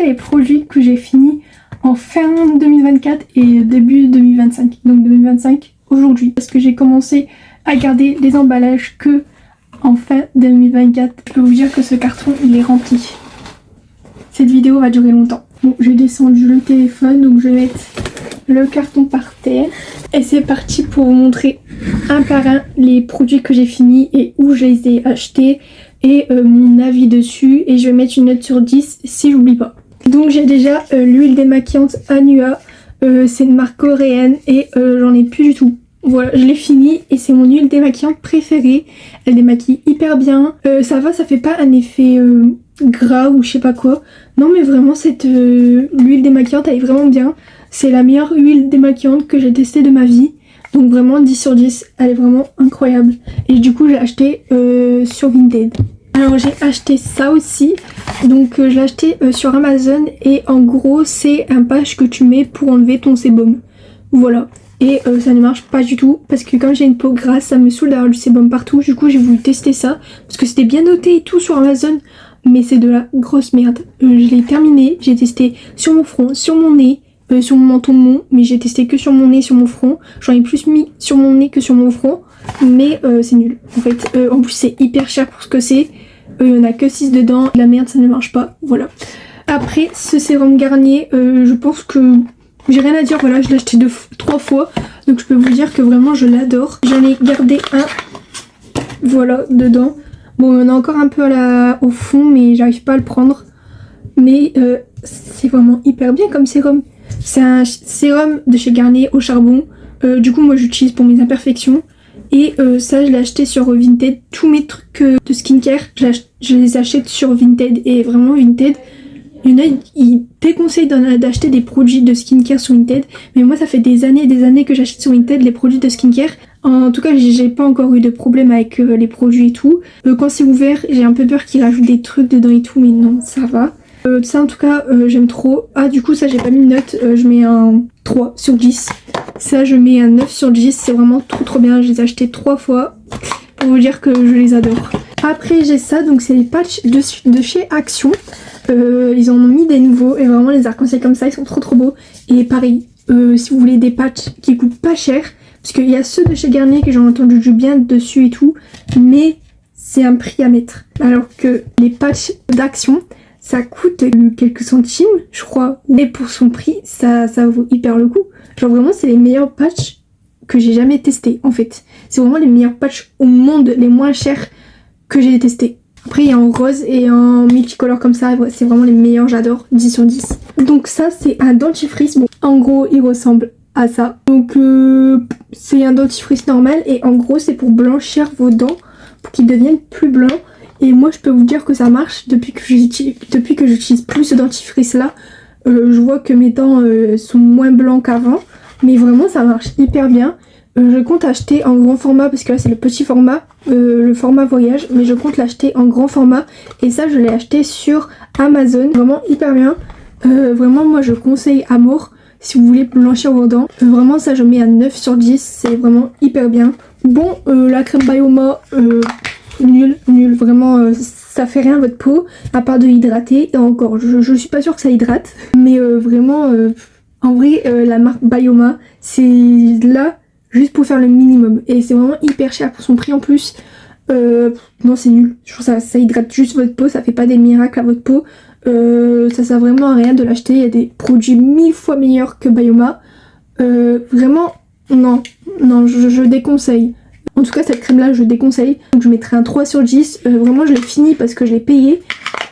montrer les produits que j'ai finis en fin 2024 et début 2025. Donc 2025 aujourd'hui, parce que j'ai commencé à garder les emballages que en fin 2024. Je peux vous dire que ce carton il est rempli. Cette vidéo va durer longtemps. Bon, j'ai descendu le téléphone, donc je vais mettre le carton par terre. Et c'est parti pour vous montrer un par un les produits que j'ai finis et où je les ai achetés et mon avis dessus. Et je vais mettre une note sur 10 si j'oublie pas. Donc j'ai déjà l'huile démaquillante Anua. C'est une marque coréenne et j'en ai plus du tout. Voilà, je l'ai fini et c'est mon huile démaquillante préférée. Elle démaquille hyper bien. Ça va, ça fait pas un effet gras ou je sais pas quoi. Non mais vraiment cette l'huile démaquillante elle est vraiment bien. C'est la meilleure huile démaquillante que j'ai testée de ma vie. Donc vraiment 10 sur 10, elle est vraiment incroyable. Et du coup j'ai acheté sur Vinted. Alors j'ai acheté ça aussi. Donc je l'ai acheté sur Amazon et en gros c'est un patch que tu mets pour enlever ton sébum. Voilà. Et ça ne marche pas du tout parce que comme j'ai une peau grasse ça me saoule d'avoir du sébum partout. Du coup j'ai voulu tester ça parce que c'était bien noté et tout sur Amazon. Mais c'est de la grosse merde. Je l'ai terminé, j'ai testé sur mon front, sur mon nez, sur mon menton mou. Mais j'ai testé que sur mon nez, sur mon front. J'en ai plus mis sur mon nez que sur mon front. Mais c'est nul en fait. En plus c'est hyper cher pour ce que c'est. Il y en a que 6 dedans. La merde ça ne marche pas. Voilà. Après ce sérum Garnier, je pense que... j'ai rien à dire, voilà, je l'ai acheté 3 fois. Donc je peux vous dire que vraiment je l'adore. J'en ai gardé un, voilà, dedans. Bon, il y en a encore un peu au fond, mais j'arrive pas à le prendre. Mais c'est vraiment hyper bien comme sérum. C'est un sérum de chez Garnier au charbon. Du coup, moi j'utilise pour mes imperfections. Et ça, je l'ai acheté sur Vinted. Tous mes trucs de skincare, je les achète sur Vinted. Et vraiment, Vinted... il y en a, ils déconseillent d'acheter des produits de skincare sur Vinted. Mais moi, ça fait des années que j'achète sur Vinted les produits de skincare. En tout cas, j'ai pas encore eu de problème avec les produits et tout. Quand c'est ouvert, j'ai un peu peur qu'ils rajoutent des trucs dedans et tout. Mais non, ça va. Ça, en tout cas, j'aime trop. Ah, du coup, ça, j'ai pas mis de note. Je mets un 3 sur 10. Ça, je mets un 9 sur 10. C'est vraiment trop bien. Je les ai achetés 3 fois. Pour vous dire que je les adore. Après, j'ai ça. Donc, c'est les patchs de chez Action. Ils en ont mis des nouveaux et vraiment les arcs-en-ciel comme ça ils sont trop beaux. Et pareil, si vous voulez des patchs qui coûtent pas cher, parce qu'il y a ceux de chez Garnier que j'en ai entendu du bien dessus et tout, mais c'est un prix à mettre. Alors que les patchs d'Action ça coûte quelques centimes je crois, mais pour son prix ça vaut hyper le coup. Genre vraiment c'est les meilleurs patchs que j'ai jamais testés en fait. C'est vraiment les meilleurs patchs au monde, les moins chers que j'ai testés. Après il y a en rose et en multicolore comme ça, c'est vraiment les meilleurs, j'adore, 10 sur 10. Donc ça c'est un dentifrice, bon, en gros il ressemble à ça. Donc c'est un dentifrice normal et en gros c'est pour blanchir vos dents, pour qu'ils deviennent plus blancs. Et moi je peux vous dire que ça marche depuis que j'utilise plus ce dentifrice là. Je vois que mes dents sont moins blancs qu'avant, mais vraiment ça marche hyper bien. Je compte acheter en grand format parce que là c'est le petit format, le format voyage, mais je compte l'acheter en grand format et ça je l'ai acheté sur Amazon, vraiment hyper bien. Vraiment moi je conseille à mort si vous voulez blanchir vos dents. Vraiment ça je mets un 9 sur 10, c'est vraiment hyper bien. Bon la crème Bioma, nul, vraiment ça fait rien à votre peau à part de hydrater et encore je suis pas sûre que ça hydrate, mais vraiment en vrai la marque Bioma c'est là juste pour faire le minimum et c'est vraiment hyper cher pour son prix en plus. Non c'est nul, je trouve ça hydrate juste votre peau, ça fait pas des miracles à votre peau. Ça sert vraiment à rien de l'acheter, il y a des produits 1000 fois meilleurs que Bioma. Vraiment non je déconseille. En tout cas cette crème là je déconseille, donc je mettrai un 3 sur 10. Vraiment je l'ai fini parce que je l'ai payé,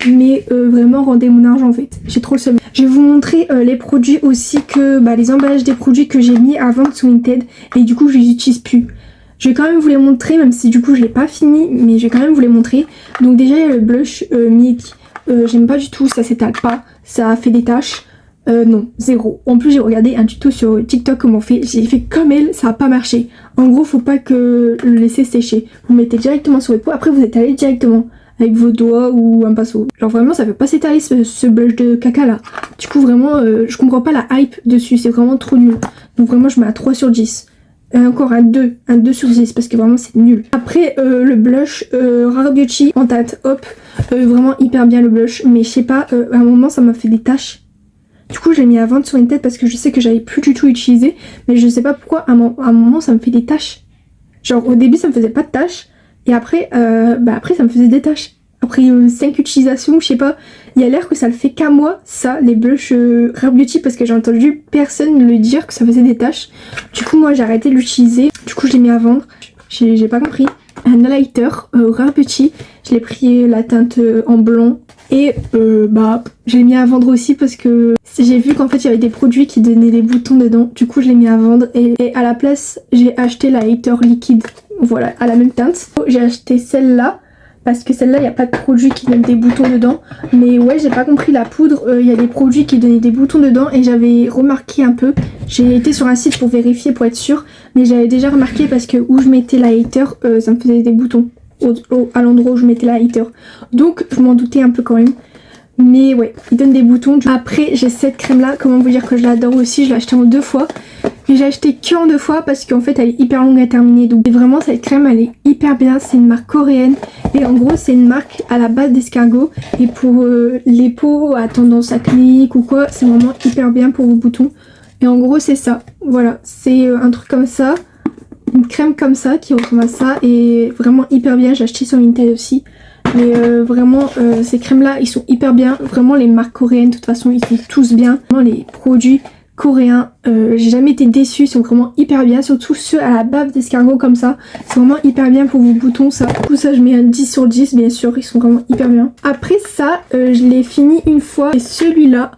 mais vraiment rendez mon argent en fait, j'ai trop le seum. Je vais vous montrer les produits aussi, les emballages des produits que j'ai mis à vendre sur Vinted et du coup je les utilise plus. Je vais quand même vous les montrer, même si du coup je l'ai pas fini, mais je vais quand même vous les montrer. Donc déjà il y a le blush Milk, j'aime pas du tout, ça s'étale pas, ça fait des taches. Non, zéro. En plus j'ai regardé un tuto sur TikTok comment on fait, j'ai fait comme elle, ça a pas marché. En gros faut pas que le laisser sécher, vous mettez directement sur votre peau, après vous étalez directement avec vos doigts ou un pinceau. Genre vraiment ça fait pas s'étaler ce blush de caca là. Du coup vraiment je comprends pas la hype dessus, c'est vraiment trop nul. Donc vraiment je mets un 3 sur 10. Encore un 2 sur 10 parce que vraiment c'est nul. Après le blush Rare Beauty en teinte Hop, vraiment hyper bien le blush, mais je sais pas, à un moment ça m'a fait des taches. Du coup je l'ai mis à vendre sur une tête parce que je sais que j'avais plus du tout utilisé, mais je sais pas pourquoi à un moment ça me fait des taches. Genre au début ça me faisait pas de taches et après après ça me faisait des taches. Après 5 utilisations, je sais pas, il y a l'air que ça le fait qu'à moi, ça, les blushs Rare Beauty, parce que j'ai entendu personne le dire que ça faisait des taches. Du coup, moi j'ai arrêté de l'utiliser, du coup je l'ai mis à vendre, j'ai pas compris. Un highlighter Rare Beauty, je l'ai pris la teinte en blond et je l'ai mis à vendre aussi parce que j'ai vu qu'en fait il y avait des produits qui donnaient des boutons dedans, du coup je l'ai mis à vendre et à la place j'ai acheté l'highlighter liquide, voilà, à la même teinte. J'ai acheté celle-là. Parce que celle-là, il n'y a pas de produit qui donne des boutons dedans. Mais ouais, j'ai pas compris la poudre. Il y a des produits qui donnaient des boutons dedans. Et j'avais remarqué un peu. J'ai été sur un site pour vérifier, pour être sûre. Mais j'avais déjà remarqué parce que où je mettais la highlighter, ça me faisait des boutons. À l'endroit où je mettais la highlighter. Donc, je m'en doutais un peu quand même. Mais ouais, il donne des boutons. Après, j'ai cette crème-là. Comment vous dire que je l'adore aussi. Je l'ai achetée en 2 fois. Mais j'ai acheté qu'en 2 fois parce qu'en fait elle est hyper longue à terminer. Donc vraiment cette crème elle est hyper bien. C'est une marque coréenne. Et en gros c'est une marque à la base d'escargot. Et pour les peaux à tendance acnéique ou quoi, c'est vraiment hyper bien pour vos boutons. Et en gros c'est ça. Voilà, c'est un truc comme ça. Une crème comme ça qui ressemble à ça. Et vraiment hyper bien. J'ai acheté sur Vinted aussi. Mais vraiment ces crèmes là ils sont hyper bien. Vraiment les marques coréennes de toute façon ils sont tous bien. Vraiment les produits coréens, j'ai jamais été déçue, ils sont vraiment hyper bien, surtout ceux à la bave d'escargot comme ça, c'est vraiment hyper bien pour vos boutons ça. Du coup ça je mets un 10 sur 10 bien sûr, ils sont vraiment hyper bien. Après ça, je l'ai fini une fois, et celui-là,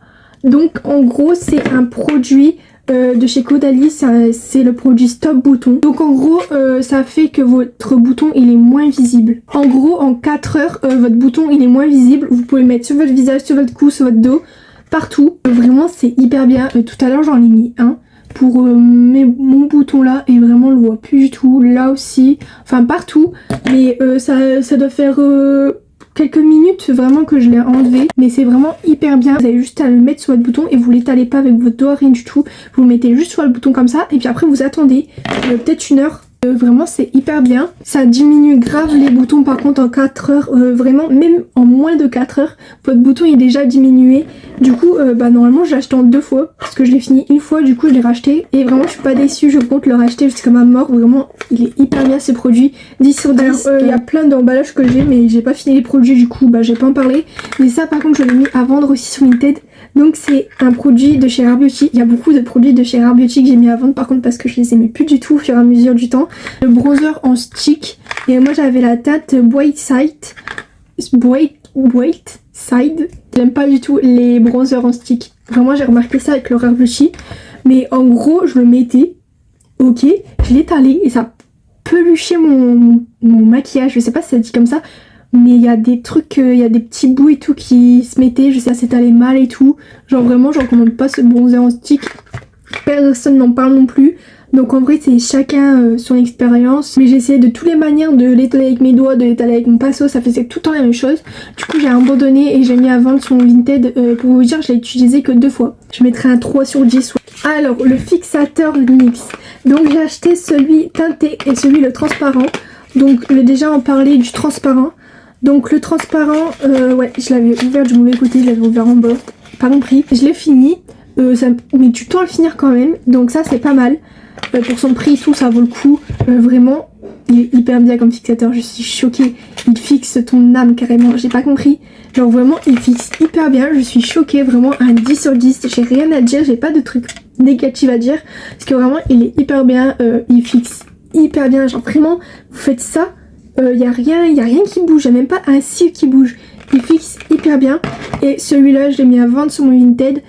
donc en gros c'est un produit de chez Caudalie, c'est le produit Stop Bouton. Donc en gros ça fait que votre bouton il est moins visible. En gros en 4 heures votre bouton il est moins visible, vous pouvez le mettre sur votre visage, sur votre cou, sur votre dos, partout. Vraiment c'est hyper bien. Tout à l'heure j'en ai mis un pour mon bouton là et vraiment on le voit plus du tout. Là aussi, enfin partout. Mais ça doit faire quelques minutes vraiment que je l'ai enlevé. Mais c'est vraiment hyper bien. Vous avez juste à le mettre sur votre bouton et vous l'étalez pas avec votre doigt, rien du tout. Vous le mettez juste sur le bouton comme ça et puis après vous attendez peut-être 1 heure. Vraiment c'est hyper bien, ça diminue grave les boutons par contre en 4 heures, vraiment même en moins de 4 heures votre bouton est déjà diminué. Du coup normalement je l'ai acheté en 2 fois parce que je l'ai fini une fois, du coup je l'ai racheté et vraiment je suis pas déçue, je compte le racheter jusqu'à ma mort. Vraiment il est hyper bien ce produit, 10 sur 10. Il y a plein d'emballages que j'ai mais j'ai pas fini les produits, du coup j'ai pas en parlé. Mais ça par contre je l'ai mis à vendre aussi sur Vinted. Donc c'est un produit de chez Rare Beauty. Il y a beaucoup de produits de chez Rare Beauty que j'ai mis à vendre par contre parce que je les aimais plus du tout au fur et à mesure du temps. Le bronzer en stick. Et moi j'avais la teinte White Side. J'aime pas du tout les bronzers en stick. Vraiment j'ai remarqué ça avec le Rare Beauty. Mais en gros je le mettais. Ok, je l'étalais et ça peluchait mon maquillage. Je sais pas si ça dit comme ça. Mais il y a des trucs, il y a des petits bouts et tout qui se mettaient, je sais, ça s'étalait mal et tout. Genre vraiment, je recommande pas ce bronzer en stick. Personne n'en parle non plus. Donc en vrai, c'est chacun son expérience. Mais j'ai essayé de toutes les manières de l'étaler avec mes doigts, de l'étaler avec mon pinceau. Ça faisait tout le temps la même chose. Du coup, j'ai abandonné et j'ai mis à vendre sur mon Vinted. Pour vous dire, je l'ai utilisé que 2 fois. Je mettrai un 3 sur 10. Alors, le fixateur NYX. Donc j'ai acheté celui teinté et celui le transparent. Donc je vais déjà en parler du transparent. Donc le transparent, ouais, je l'avais ouvert du mauvais côté, je l'avais ouvert en bas, pas compris. Je l'ai fini, ça met du temps à le finir quand même, donc ça c'est pas mal. Pour son prix et tout, ça vaut le coup, vraiment, il est hyper bien comme fixateur, je suis choquée. Il fixe ton âme carrément, j'ai pas compris. Genre vraiment, il fixe hyper bien, je suis choquée, vraiment un 10 sur 10, j'ai rien à dire, j'ai pas de truc négatif à dire. Parce que vraiment, il est hyper bien, il fixe hyper bien, genre vraiment, vous faites ça. Y a rien qui bouge, y a même pas un cil qui bouge. Il fixe hyper bien. Et celui-là, je l'ai mis à vendre sur mon Vinted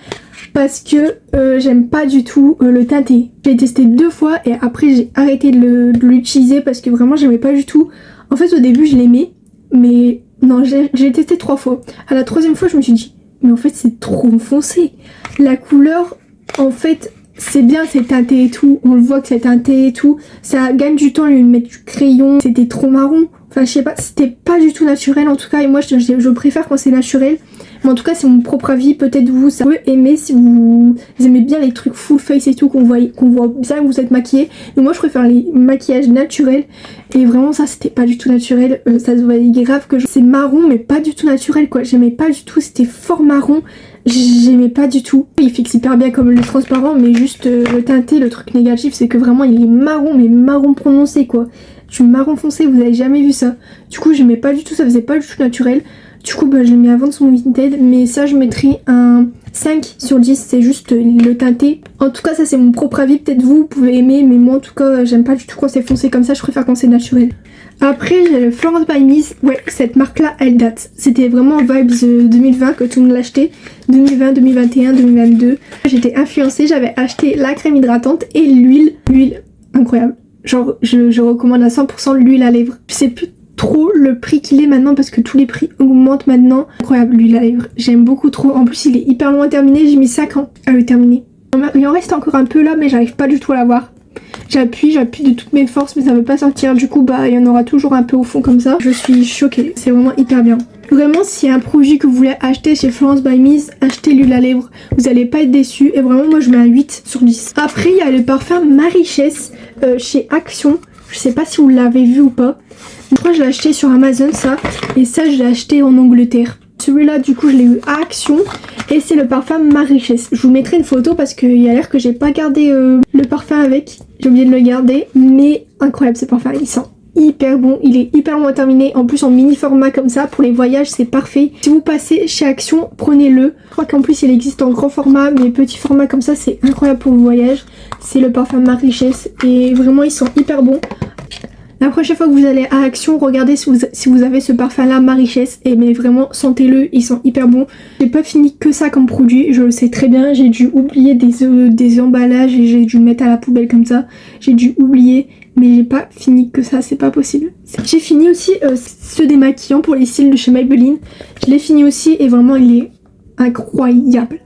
parce que j'aime pas du tout le teinté. J'ai testé 2 fois et après j'ai arrêté de l'utiliser parce que vraiment j'aimais pas du tout. En fait, au début, je l'aimais, mais non, j'ai testé 3 fois. À la 3e fois, je me suis dit, mais en fait, c'est trop foncé. La couleur, en fait, c'est bien, c'est teinté et tout, on le voit que c'est teinté et tout, ça gagne du temps au lieu de mettre du crayon, c'était trop marron, enfin je sais pas, c'était pas du tout naturel en tout cas, et moi je préfère quand c'est naturel, Mais en tout cas c'est mon propre avis, peut-être vous ça peut aimer si vous aimez bien les trucs full face et tout, qu'on voit bien que vous êtes maquillée. Mais moi je préfère les maquillages naturels et vraiment ça c'était pas du tout naturel, ça se voyait grave que c'est marron mais pas du tout naturel quoi, j'aimais pas du tout, c'était fort marron. J'aimais pas du tout. Il fixe hyper bien comme le transparent, mais juste le teinté, le truc négatif, c'est que vraiment il est marron, mais marron prononcé quoi. Du marron foncé, vous avez jamais vu ça. Du coup, j'aimais pas du tout, ça faisait pas du tout naturel. Du coup, bah, je l'ai mis à vendre sur mon Vinted, mais ça, je mettrai un 5 sur 10, c'est juste le teinté. En tout cas, ça, c'est mon propre avis. Peut-être vous pouvez aimer, mais moi, en tout cas, j'aime pas du tout quand c'est foncé comme ça, je préfère quand c'est naturel. Après, j'ai le Florence by Miss. Ouais, cette marque-là, elle date. C'était vraiment vibes 2020 que tout le monde l'achetait. 2020, 2021, 2022. J'étais influencée, j'avais acheté la crème hydratante et l'huile. L'huile, incroyable. Genre, je recommande à 100% l'huile à lèvres. Je sais plus trop le prix qu'il est maintenant parce que tous les prix augmentent maintenant. Incroyable, l'huile à lèvres. J'aime beaucoup trop. En plus, il est hyper loin terminé. J'ai mis 5 ans à le terminer. Il en reste encore un peu là, mais j'arrive pas du tout à l'avoir. J'appuie de toutes mes forces, mais ça veut pas sortir. Du coup, bah, il y en aura toujours un peu au fond comme ça. Je suis choquée. C'est vraiment hyper bien. Vraiment, s'il y a un produit que vous voulez acheter chez Florence by Miss, achetez l'huile à lèvres. Vous allez pas être déçus. Et vraiment, moi, je mets un 8 sur 10. Après, il y a le parfum Marie-Chess chez Action. Je sais pas si vous l'avez vu ou pas. Moi, je l'ai acheté sur Amazon, ça. Et ça, je l'ai acheté en Angleterre. Celui-là, du coup, je l'ai eu à Action. Et c'est le parfum Marie-Chess. Je vous mettrai une photo parce qu'il y a l'air que j'ai pas gardé le parfum avec. J'ai oublié de le garder. Mais incroyable ce parfum. Il sent hyper bon. Il est hyper loin terminé. En plus, en mini format comme ça. Pour les voyages, c'est parfait. Si vous passez chez Action, prenez-le. Je crois qu'en plus, il existe en grand format. Mais petit format comme ça, c'est incroyable pour le voyage. C'est le parfum Marie-Chess. Et vraiment, il sent hyper bon. La prochaine fois que vous allez à Action, regardez si vous avez ce parfum là Marie-Chess, et mais vraiment sentez-le, ils sont hyper bons. J'ai pas fini que ça comme produit, je le sais très bien, j'ai dû oublier des emballages et j'ai dû le mettre à la poubelle comme ça. J'ai dû oublier, mais j'ai pas fini que ça, c'est pas possible. J'ai fini aussi ce démaquillant pour les cils de chez Maybelline. Je l'ai fini aussi et vraiment il est incroyable.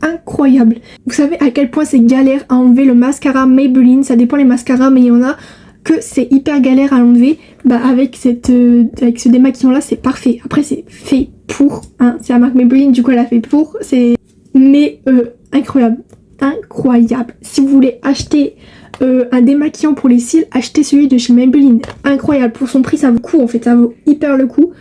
Incroyable. Vous savez à quel point c'est galère à enlever le mascara Maybelline, ça dépend les mascaras mais il y en a que c'est hyper galère à l'enlever. Bah avec ce démaquillant là c'est parfait. Après c'est fait pour, hein, c'est la marque Maybelline du coup elle a fait pour, mais incroyable, incroyable. Si vous voulez acheter un démaquillant pour les cils, achetez celui de chez Maybelline, incroyable. Pour son prix ça vaut le coup en fait, ça vaut hyper le coup,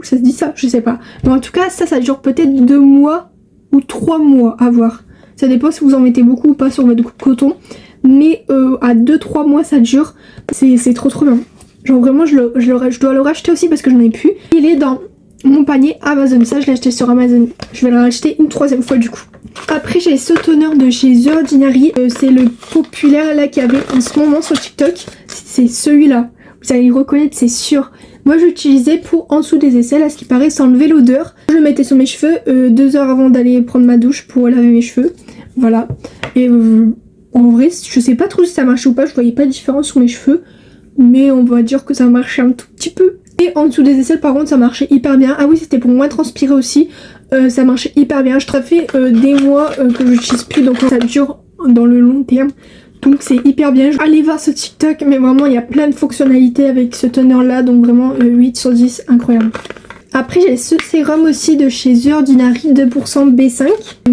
ça se dit ça, je sais pas. Mais en tout cas ça dure peut-être 2 mois ou 3 mois à voir. Ça dépend si vous en mettez beaucoup ou pas sur votre coton. Mais à 2-3 mois ça dure, c'est trop bien. Genre vraiment je dois le racheter aussi parce que j'en ai plus. Il est dans mon panier Amazon, ça je l'ai acheté sur Amazon. Je vais le racheter une 3e fois du coup. Après j'ai ce toner de chez The Ordinary, c'est le populaire là qu'il y avait en ce moment sur TikTok. C'est celui-là, vous allez le reconnaître c'est sûr. Moi je l'utilisais pour en dessous des aisselles, à ce qui paraît ça enlevait l'odeur. Je le mettais sur mes cheveux 2 heures avant d'aller prendre ma douche pour laver mes cheveux. Voilà. Et en vrai, je sais pas trop si ça marchait ou pas, je voyais pas de différence sur mes cheveux, mais on va dire que ça marchait un tout petit peu. Et en dessous des aisselles par contre ça marchait hyper bien. Ah oui, c'était pour moins transpirer aussi, ça marchait hyper bien. Je te fait des mois que je l'utilise plus, donc ça dure dans le long terme. Donc c'est hyper bien. Allez voir ce TikTok, mais vraiment il y a plein de fonctionnalités avec ce toner là, donc vraiment 8 sur 10, incroyable. Après j'ai ce sérum aussi de chez The Ordinary 2% B5.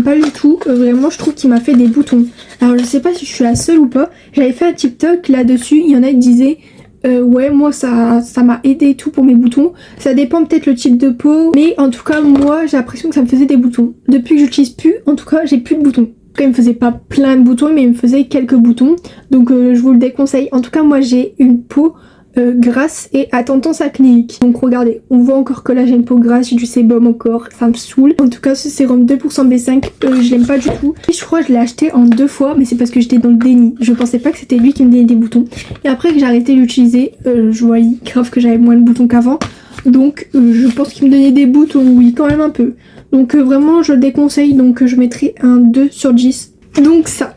Pas du tout, vraiment je trouve qu'il m'a fait des boutons. Alors je sais pas si je suis la seule ou pas. J'avais fait un TikTok là-dessus, il y en a qui disaient ouais moi ça m'a aidé et tout pour mes boutons. Ça dépend peut-être le type de peau, mais en tout cas moi j'ai l'impression que ça me faisait des boutons. Depuis que j'utilise plus, en tout cas j'ai plus de boutons. Il me faisait pas plein de boutons mais il me faisait quelques boutons. Donc je vous le déconseille. En tout cas moi j'ai une peau grasse et à tendance acnéique. Donc regardez, on voit encore que là j'ai une peau grasse, j'ai du sébum encore, ça me saoule. En tout cas ce sérum 2% B5, je l'aime pas du tout. Et je crois que je l'ai acheté en 2 fois, mais c'est parce que j'étais dans le déni. Je pensais pas que c'était lui qui me donnait des boutons. Et après que j'ai arrêté de l'utiliser, je voyais grave que j'avais moins de boutons qu'avant. Donc je pense qu'il me donnait des boutons, oui quand même un peu. Donc vraiment je le déconseille, donc je mettrai un 2 sur 10. Donc ça,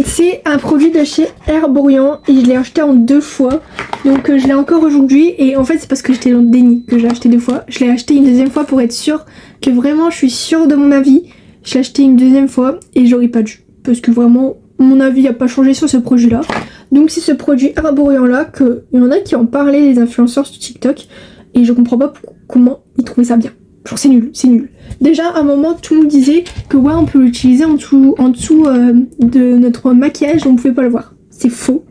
c'est un produit de chez Herborian et je l'ai acheté en 2 fois. Donc je l'ai encore aujourd'hui et en fait c'est parce que j'étais dans le déni que j'ai acheté 2 fois. Je l'ai acheté une 2e fois pour être sûre que vraiment je suis sûre de mon avis. Je l'ai acheté une 2e fois et j'aurais pas dû. Parce que vraiment mon avis n'a pas changé sur ce produit là. Donc c'est ce produit Herborian là qu'il y en a qui en parlaient, les influenceurs sur TikTok. Et je comprends pas comment ils trouvaient ça bien. Genre c'est nul, c'est nul. Déjà à un moment tout le monde disait que ouais on peut l'utiliser en dessous de notre maquillage, on pouvait pas le voir. C'est faux,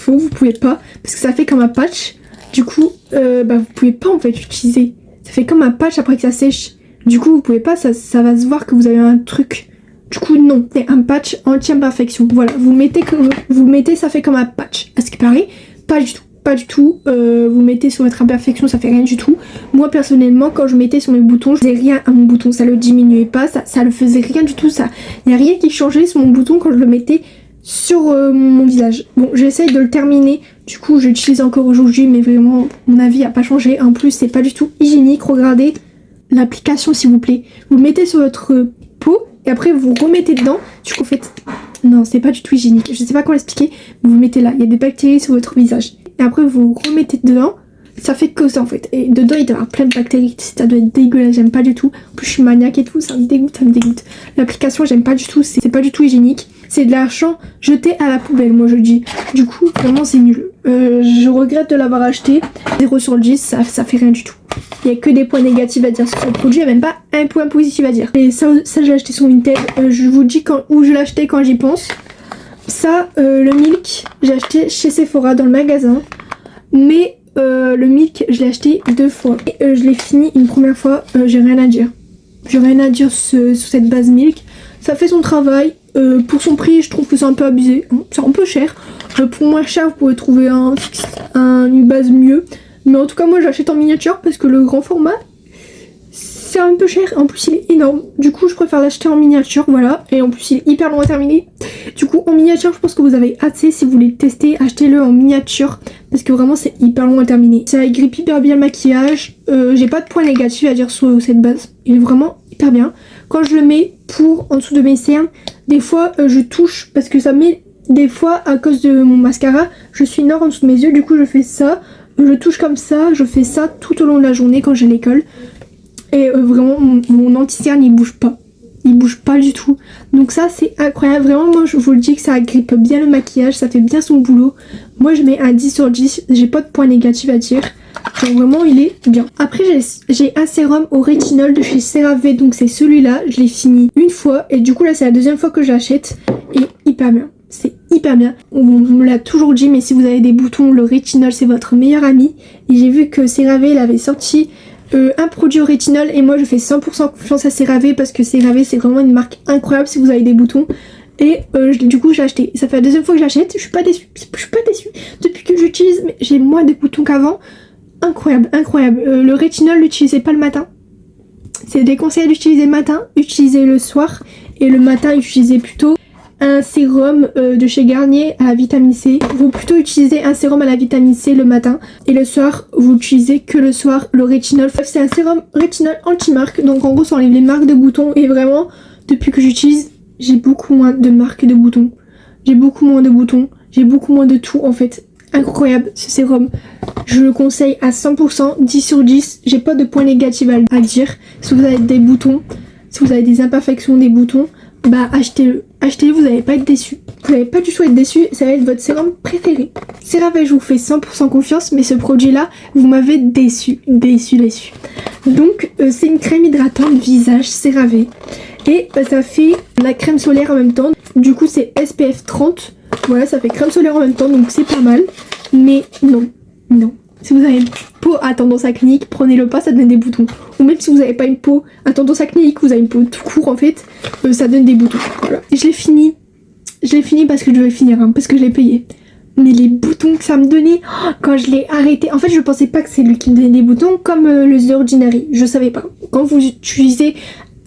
vous pouvez pas, parce que ça fait comme un patch. Du coup, vous pouvez pas en fait l'utiliser. Ça fait comme un patch après que ça sèche. Du coup, vous pouvez pas, ça va se voir que vous avez un truc. Du coup, non, c'est un patch anti-imperfection. Voilà, vous mettez, ça fait comme un patch. À ce qui paraît, pas du tout. Pas du tout, vous mettez sur votre imperfection, ça fait rien du tout. Moi personnellement, quand je mettais sur mes boutons, je faisais rien à mon bouton, ça le diminuait pas, ça le faisait rien du tout, ça. Il n'y a rien qui changeait sur mon bouton quand je le mettais sur mon visage. Bon, j'essaye de le terminer, du coup j'utilise encore aujourd'hui, mais vraiment mon avis a pas changé. En plus c'est pas du tout hygiénique, regardez l'application s'il vous plaît. Vous le mettez sur votre peau et après vous remettez dedans, du coup en fait... Non, c'est pas du tout hygiénique, je sais pas comment l'expliquer, mais vous mettez là, il y a des bactéries sur votre visage. Et après vous remettez dedans, ça fait que ça en fait. Et dedans il doit y avoir plein de bactéries, ça doit être dégueulasse, j'aime pas du tout. En plus je suis maniaque et tout, ça me dégoûte, L'application j'aime pas du tout, c'est pas du tout hygiénique. C'est de l'argent jeté à la poubelle, moi je dis. Du coup vraiment c'est nul. Je regrette de l'avoir acheté. 0 sur 10, ça fait rien du tout. Il y a que des points négatifs à dire sur ce produit, il n'y a même pas un point positif à dire. Et ça j'ai acheté sur Vinted, je vous dis où je l'ai acheté quand j'y pense. Ça, le Milk, j'ai acheté chez Sephora dans le magasin. Mais le Milk, je l'ai acheté 2 fois. Et je l'ai fini une première fois, j'ai rien à dire. J'ai rien à dire sur cette base Milk. Ça fait son travail. Pour son prix, je trouve que c'est un peu abusé. C'est un peu cher. Pour moins cher, vous pouvez trouver une base mieux. Mais en tout cas, moi j'achète en miniature parce que le grand format, c'est un peu cher. En plus, il est énorme. Du coup, je préfère l'acheter en miniature. Voilà. Et en plus, il est hyper long à terminer. Du coup, en miniature, je pense que vous avez assez. Si vous voulez le tester, achetez-le en miniature. Parce que vraiment, c'est hyper long à terminer. Ça agrippe hyper bien le maquillage. J'ai pas de points négatifs à dire sur cette base. Il est vraiment hyper bien. Quand je le mets en dessous de mes cernes, des fois, je touche. Parce que ça met... Des fois, à cause de mon mascara, je suis noire en dessous de mes yeux. Du coup, je fais ça. Je touche comme ça, je fais ça tout au long de la journée quand j'ai l'école. Et vraiment mon anti-cerne il bouge pas du tout. Donc ça c'est incroyable, vraiment moi je vous le dis que ça agrippe bien le maquillage, ça fait bien son boulot. Moi je mets un 10 sur 10, j'ai pas de point négatif à dire. Genre vraiment il est bien. Après j'ai un sérum au rétinol de chez CeraVe, donc c'est celui-là, je l'ai fini une fois. Et du coup là c'est la deuxième fois que j'achète et hyper bien. C'est hyper bien. On me l'a toujours dit, mais si vous avez des boutons, le rétinol c'est votre meilleur ami. Et j'ai vu que CeraVe il avait sorti un produit au rétinol et moi je fais 100% confiance à CeraVe parce que CeraVe c'est vraiment une marque incroyable si vous avez des boutons. Et du coup j'ai acheté. Ça fait la deuxième fois que j'achète, je suis pas déçue. Depuis que j'utilise, j'ai moins de boutons qu'avant. Incroyable. Le rétinol, l'utilisez pas le matin. C'est déconseillé d'utiliser le matin, utilisez le soir. Et le matin, utilisez plutôt un sérum de chez Garnier à la vitamine C. Vous plutôt utilisez un sérum à la vitamine C le matin. Et le soir, vous utilisez que le soir le rétinol. C'est un sérum rétinol anti-marque. Donc en gros, ça enlève les marques de boutons. Et vraiment, depuis que j'utilise, j'ai beaucoup moins de marques de boutons. J'ai beaucoup moins de tout en fait. Incroyable ce sérum. Je le conseille à 100%, 10 sur 10. J'ai pas de point négatif à dire. Si vous avez des boutons, si vous avez des imperfections des boutons, bah achetez-le. Achetez-le, vous n'allez pas être déçu. Vous n'allez pas du tout être déçu, ça va être votre sérum préféré. CeraVe, je vous fais 100% confiance, mais ce produit-là, vous m'avez déçu. Donc, c'est une crème hydratante visage CeraVe. Et ça fait la crème solaire en même temps. Du coup, c'est SPF 30. Voilà, ça fait crème solaire en même temps, donc c'est pas mal. Mais non. Si vous avez une peau à tendance acnéique, prenez-le pas, ça donne des boutons. Ou même si vous n'avez pas une peau à tendance acnéique, vous avez une peau tout court en fait, ça donne des boutons. Voilà. Et je l'ai fini parce que je devais finir, parce que je l'ai payé. Mais les boutons que ça me donnait, quand je l'ai arrêté, en fait je pensais pas que c'est lui qui me donnait des boutons comme le The Ordinary, je savais pas. Quand vous utilisez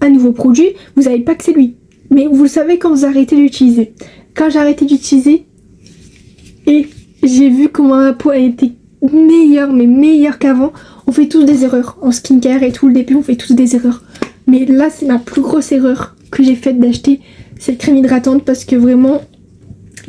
un nouveau produit, vous savez pas que c'est lui. Mais vous le savez quand vous arrêtez d'utiliser. Quand j'ai arrêté d'utiliser, et j'ai vu comment ma peau a été meilleure qu'avant. On fait tous des erreurs en skincare et tout, le début on fait tous des erreurs. Mais là c'est ma plus grosse erreur que j'ai faite d'acheter cette crème hydratante parce que vraiment,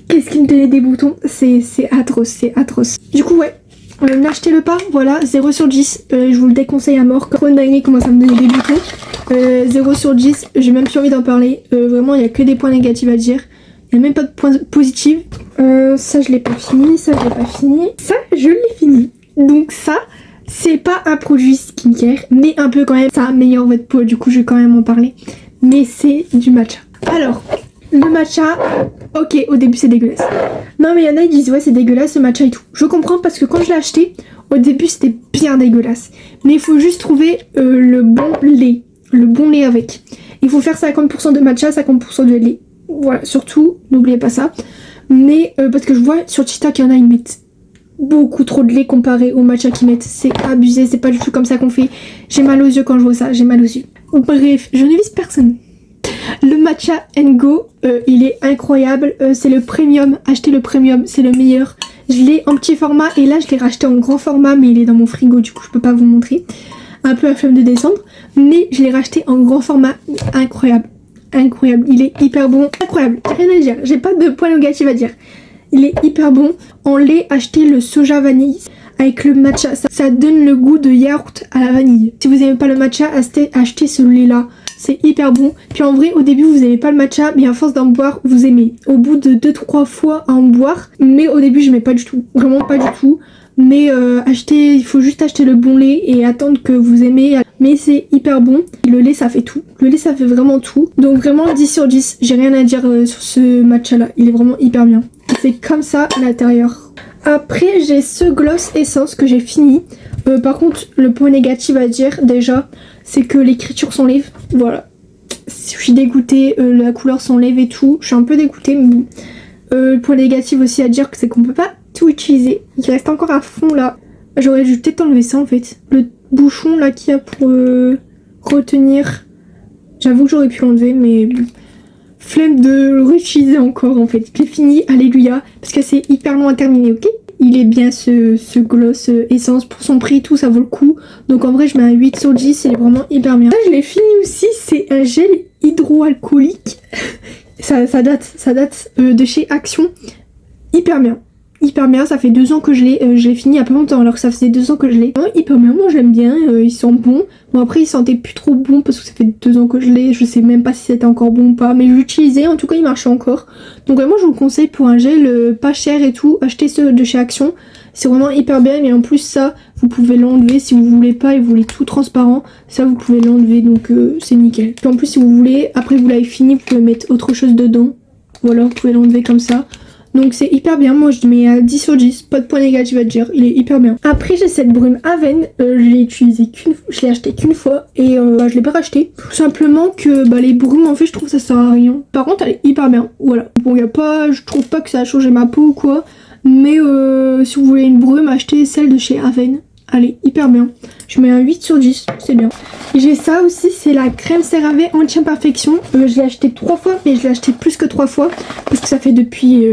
qu'est-ce qui me donnait des boutons, c'est atroce. Du coup ouais, n'achetez-le pas, voilà, 0 sur 10, je vous le déconseille à mort. Trop dingue comment ça me donnait des boutons. 0 sur 10, j'ai même plus envie d'en parler, vraiment il n'y a que des points négatifs à dire. Il n'y a même pas de points positifs. Ça je l'ai pas fini, ça je l'ai fini. Donc ça C'est pas un produit skincare, mais un peu quand même, ça améliore votre peau, du coup je vais quand même en parler. Mais c'est du matcha. Alors, le matcha, ok, au début c'est dégueulasse. Non mais il y en a qui disent ouais c'est dégueulasse le matcha et tout. Je comprends parce que quand je l'ai acheté, au début c'était bien dégueulasse. Mais il faut juste trouver le bon lait. Le bon lait avec. Il faut faire 50% de matcha, 50% de lait. Voilà, surtout, n'oubliez pas ça. Mais parce que je vois sur TikTok, il y en a, ils mettent beaucoup trop de lait comparé au matcha qu'ils mettent. C'est abusé, c'est pas du tout comme ça qu'on fait. J'ai mal aux yeux quand je vois ça, j'ai mal aux yeux. Bref, je ne vise personne. Le matcha Go, il est incroyable. C'est le premium, achetez le premium, c'est le meilleur. Je l'ai en petit format et là je l'ai racheté en grand format, mais il est dans mon frigo, du coup je peux pas vous montrer. Un peu à flemme de descendre, mais je l'ai racheté en grand format. Incroyable, incroyable, il est hyper bon, incroyable, rien à dire, j'ai pas de point négatif à dire. Il est hyper bon. En lait, achetez le soja vanille avec le matcha, ça donne le goût de yaourt à la vanille. Si vous aimez pas le matcha, achetez ce lait là, c'est hyper bon. Puis en vrai au début vous aimez pas le matcha, mais à force d'en boire vous aimez. Au bout de 2-3 fois à en boire, mais au début j'aimais pas du tout, vraiment pas du tout. Mais il faut juste acheter le bon lait et attendre que vous aimez. Mais c'est hyper bon. Le lait ça fait tout. Le lait ça fait vraiment tout. Donc vraiment 10 sur 10. J'ai rien à dire sur ce matcha là. Il est vraiment hyper bien. C'est comme ça à l'intérieur. Après j'ai ce gloss essence que j'ai fini. Par contre le point négatif à dire déjà c'est que l'écriture s'enlève. Voilà. Je suis dégoûtée. La couleur s'enlève et tout. Je suis un peu dégoûtée mais bon. Le point négatif aussi à dire c'est qu'on peut pas tout utiliser. Il reste encore à fond là. J'aurais dû peut-être enlever ça en fait. Le bouchon là qu'il y a pour retenir. J'avoue que j'aurais pu l'enlever mais bon. Flemme de le réutiliser encore en fait. J'ai fini, alléluia. Parce que c'est hyper long à terminer, ok? Il est bien ce gloss essence. Pour son prix tout ça vaut le coup. Donc en vrai je mets un 8 sur 10. Il est vraiment hyper bien. Là je l'ai fini aussi. C'est un gel hydroalcoolique. ça date de chez Action. Hyper bien. Hyper bien, ça fait 2 ans que je l'ai fini il y a pas longtemps alors que ça faisait 2 ans que je l'ai. Hyper bien, moi je l'aime bien, il sent bon. Bon après il sentait plus trop bon parce que ça fait 2 ans que je l'ai, je sais même pas si c'était encore bon ou pas, mais je l'utilisais, en tout cas il marchait encore. Donc moi je vous conseille pour un gel pas cher et tout, achetez ceux de chez Action. C'est vraiment hyper bien et en plus ça vous pouvez l'enlever si vous voulez pas et vous voulez tout transparent, ça vous pouvez l'enlever donc c'est nickel. Puis en plus si vous voulez, après vous l'avez fini, vous pouvez mettre autre chose dedans. Ou alors vous pouvez l'enlever comme ça. Donc c'est hyper bien, moi je mets à 10 sur 10, pas de point négatif à dire, il est hyper bien. Après j'ai cette brume Aven, je l'ai acheté qu'une fois et je l'ai pas racheté. Tout simplement que les brumes en fait je trouve ça sert à rien. Par contre elle est hyper bien, voilà. Bon je trouve pas que ça a changé ma peau ou quoi, mais si vous voulez une brume, achetez celle de chez Aven. Elle est hyper bien. Je mets un 8 sur 10, c'est bien. J'ai ça aussi, c'est la crème CeraVe anti-imperfection. Je l'ai acheté 3 fois, mais je l'ai acheté plus que 3 fois. Parce que ça fait depuis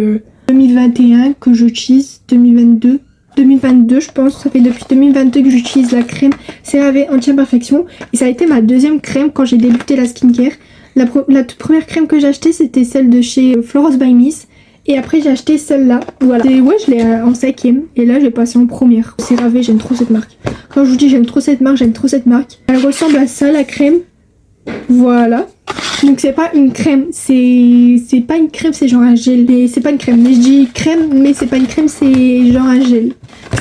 2021 que j'utilise, 2022 je pense. Ça fait depuis 2022 que j'utilise la crème CeraVe anti-imperfection. Et ça a été ma deuxième crème quand j'ai débuté la skincare. La toute première crème que j'ai achetée, c'était celle de chez Florence by Miss. Et après j'ai acheté celle-là, voilà. Et ouais je l'ai en 5ème et là j'ai passé en première. CeraVe, j'aime trop cette marque. Quand je vous dis j'aime trop cette marque. Elle ressemble à ça la crème. Voilà. Donc c'est pas une crème, c'est pas une crème, c'est genre un gel. Mais c'est pas une crème, mais je dis crème mais c'est pas une crème, c'est genre un gel.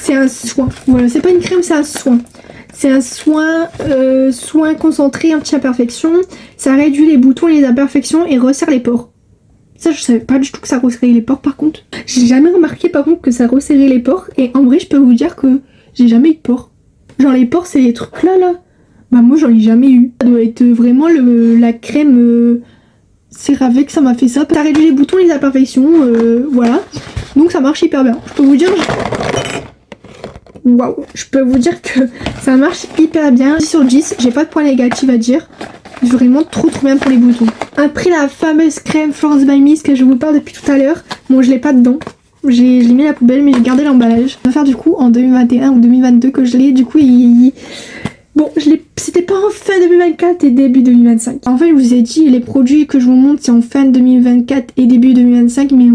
C'est un soin, voilà, c'est pas une crème, c'est un soin. C'est un soin concentré anti-imperfection. Ça réduit les boutons et les imperfections et resserre les pores. Ça je savais pas du tout que ça resserrait les pores par contre. J'ai jamais remarqué par contre que ça resserrait les pores. Et en vrai je peux vous dire que j'ai jamais eu de pores. Genre les pores c'est les trucs là. Moi j'en ai jamais eu. Ça doit être vraiment la crème CeraVe que ça m'a fait ça. Ça réduit les boutons et les imperfections. Voilà. Donc ça marche hyper bien. Je peux vous dire... Waouh. Je peux vous dire que ça marche hyper bien. 10 sur 10. J'ai pas de point négatif à dire. Vraiment trop bien pour les boutons. Après la fameuse crème Florence by Miss que je vous parle depuis tout à l'heure. Bon je l'ai pas dedans. Je l'ai mis à la poubelle mais j'ai gardé l'emballage. Ça va faire du coup en 2021 ou 2022 que je l'ai. Du coup bon c'était pas en fin 2024 et début 2025. En fait je vous ai dit les produits que je vous montre c'est en fin 2024 et début 2025. Mais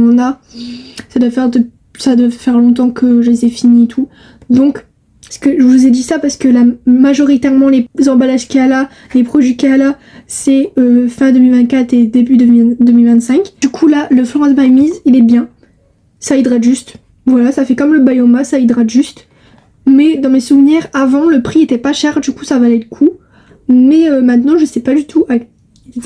ça doit faire longtemps que je les ai finis et tout. Donc parce que je vous ai dit ça parce que majoritairement les emballages qu'il y a là, les produits qu'il y a là, c'est fin 2024 et début 2025. Du coup là, le Florence by Miss, il est bien. Ça hydrate juste. Voilà, ça fait comme le Bioma, ça hydrate juste. Mais dans mes souvenirs, avant, le prix était pas cher, du coup ça valait le coup. Mais maintenant, je sais pas du tout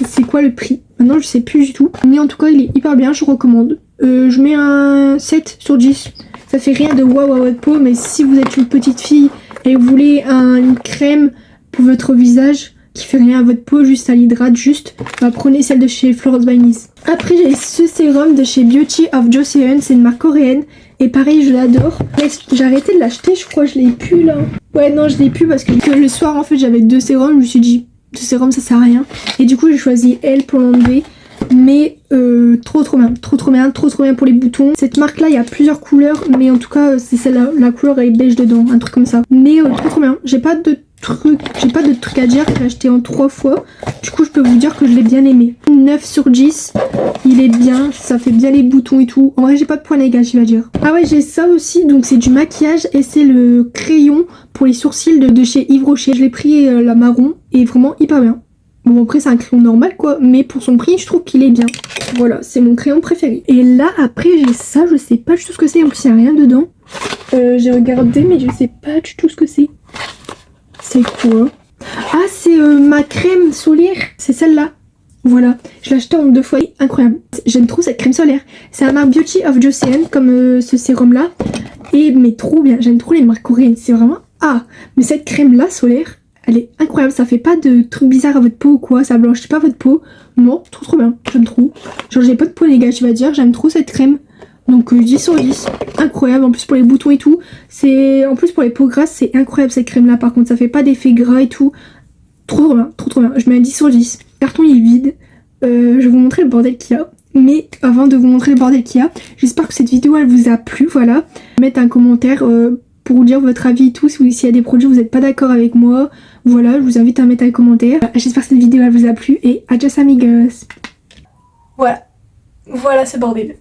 c'est quoi le prix. Maintenant, je sais plus du tout. Mais en tout cas, il est hyper bien, je recommande. Je mets un 7 sur 10. Ça fait rien de waouh à votre peau, mais si vous êtes une petite fille et vous voulez une crème pour votre visage qui fait rien à votre peau, juste ça l'hydrate, juste, bah, prenez celle de chez Florence by Nice. Après, j'ai ce sérum de chez Beauty of Joseon, c'est une marque coréenne. Et pareil, je l'adore. J'ai arrêté de l'acheter, je crois que je l'ai plus là. Ouais, non, je l'ai plus parce que le soir, en fait, j'avais 2 sérums. Je me suis dit, ce sérum, ça sert à rien. Et du coup, j'ai choisi elle pour l'enlever. Mais trop bien, trop bien pour les boutons. Cette marque là, il y a plusieurs couleurs, mais en tout cas c'est celle-là, la couleur est beige dedans, un truc comme ça. Mais trop bien, j'ai pas de truc à dire, j'ai acheté en 3 fois. Du coup je peux vous dire que je l'ai bien aimé. 9 sur 10, il est bien, ça fait bien les boutons et tout. En vrai j'ai pas de point négatif à dire. Ah ouais, j'ai ça aussi, donc c'est du maquillage et c'est le crayon pour les sourcils de chez Yves Rocher. Je l'ai pris la marron et vraiment hyper bien. Bon après c'est un crayon normal quoi, mais pour son prix je trouve qu'il est bien. Voilà, c'est mon crayon préféré. Et là après j'ai ça, je sais pas du tout ce que c'est, en plus il n'y a rien dedans. J'ai regardé mais je sais pas du tout ce que c'est. C'est quoi? Ah c'est ma crème solaire, c'est celle-là. Voilà, je l'ai acheté en 2 fois, incroyable. J'aime trop cette crème solaire. C'est la marque Beauty of Joseon comme ce sérum là. Mais trop bien, j'aime trop les marques coréennes, c'est vraiment... Ah, mais cette crème là solaire, elle est incroyable, ça fait pas de trucs bizarres à votre peau ou quoi, ça blanchit pas votre peau. Non, trop bien, j'aime trop. Genre j'ai pas de peau négative à dire, j'aime trop cette crème. Donc 10 sur 10, incroyable, en plus pour les boutons et tout. En plus pour les peaux grasses, c'est incroyable cette crème là, par contre ça fait pas d'effet gras et tout. Trop bien, trop bien, je mets un 10 sur 10. Le carton il est vide, je vais vous montrer le bordel qu'il y a. Mais avant de vous montrer le bordel qu'il y a, j'espère que cette vidéo elle vous a plu, voilà. Mettez un commentaire pour vous dire votre avis et tout, s'il y a des produits où vous n'êtes pas d'accord avec moi. Voilà, je vous invite à mettre un commentaire. J'espère que cette vidéo elle vous a plu et adios amigos. Voilà, voilà ce bordel.